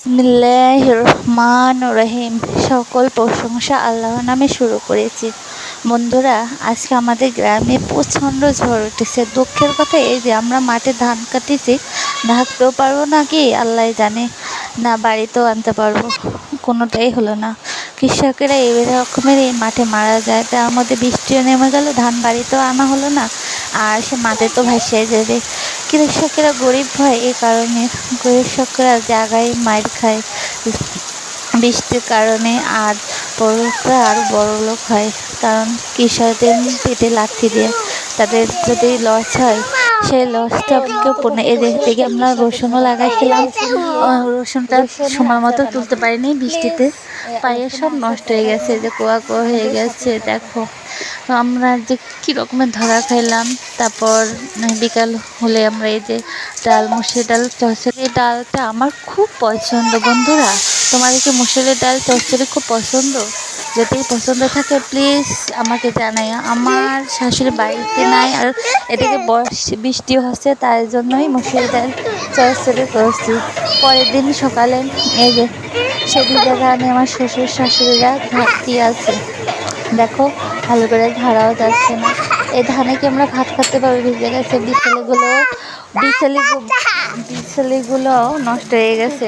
বিসমিল্লাহির রহমানির রহিম। সকল প্রশংসা আল্লাহর নামে শুরু করেছি। বন্ধুরা, আজকে আমাদের গ্রামে প্রচণ্ড ঝড় উঠেছে। দুঃখের কথা এই যে আমরা মাঠে ধান কাটিছি, ঢাকতেও পারবো না, কি আল্লাহ জানে, না বাড়িতেও আনতে পারবো, কোনোটাই হলো না। কৃষকেরা এই রকমের এই মাঠে মারা যায়, তার মধ্যে বৃষ্টিও নেমে গেল, ধান বাড়িতেও আনা হলো না, আর সে মাঠে তো ভাসিয়ে যাবে। কৃষকেরা গরিব হয়, এই কারণে কৃষকরা জায়গায় মার খায় বৃষ্টির কারণে, আর বড়লোকরা আরও বড়লোক হয়, কারণ কৃষকদের পেটে লাথি দিয়ে তাদের যদি লস হয়, সেই লসটা কেউ এদের থেকে আমরা রসুনও লাগাইছিলাম, রসুনটা সময় মতো তুলতে পারিনি, বৃষ্টিতে পায়ে সব নষ্ট হয়ে গেছে, যে কোয়া কোয়া হয়ে গেছে। দেখো আমরা যে কী রকমের ধরা খাইলাম। তারপর বিকাল হলে আমরা এই যে ডাল, মুসুরি ডাল চচ্চড়ি, এই ডালটা আমার খুব পছন্দ। বন্ধুরা, তোমাদের কি মুসুরি ডাল চচ্চড়ি খুব পছন্দ? যদি পছন্দ থাকে প্লিজ আমাকে জানাই। আমার শাশুড়ি বাড়িতে নাই, আর এদিকে বৃষ্টি হচ্ছে, তার জন্যই মুসুরি ডাল চচ্চড়ি করছি। পরের দিন সকালে এই যে সেই ভিজা ধানে আমার শ্বশুর শাশুড়িরা ঘাটতি আছে, দেখো ভালো করে ঝাড়াও যাচ্ছে না। এই ধানে কি আমরা ভাত খেতে পারবো? ভিজে গেছে, বিচেলিগুলো নষ্ট হয়ে গেছে।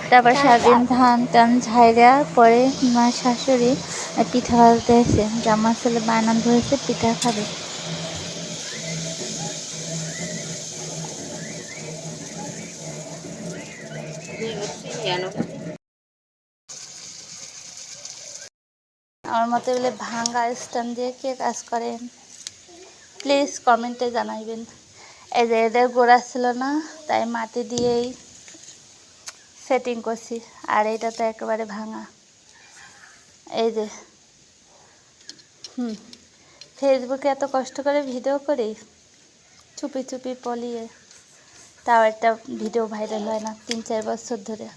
তারপর সারাদিন ধান টান ঝাইরা পরে আমার শাশুড়ি পিঠা ভাজতে এসে, যে আমার ছেলে বায়না ধরেছে পিঠা খাবে। আমার মতে বলে ভাঙ্গা স্ট্যান্ড দিয়ে কে কাজ করেন প্লিজ কমেন্টে জানাইবেন। এই যে এদের গোড়া ছিল না, তাই মাটি দিয়েই সেটিং করছি, আর এটা তো একেবারে ভাঙা। এই যে ফেসবুকে এত কষ্ট করে ভিডিও করি, চুপি চুপি পলিয়ে, তাও একটা ভিডিও ভাইরাল হয় না 3-4 বছর ধরে।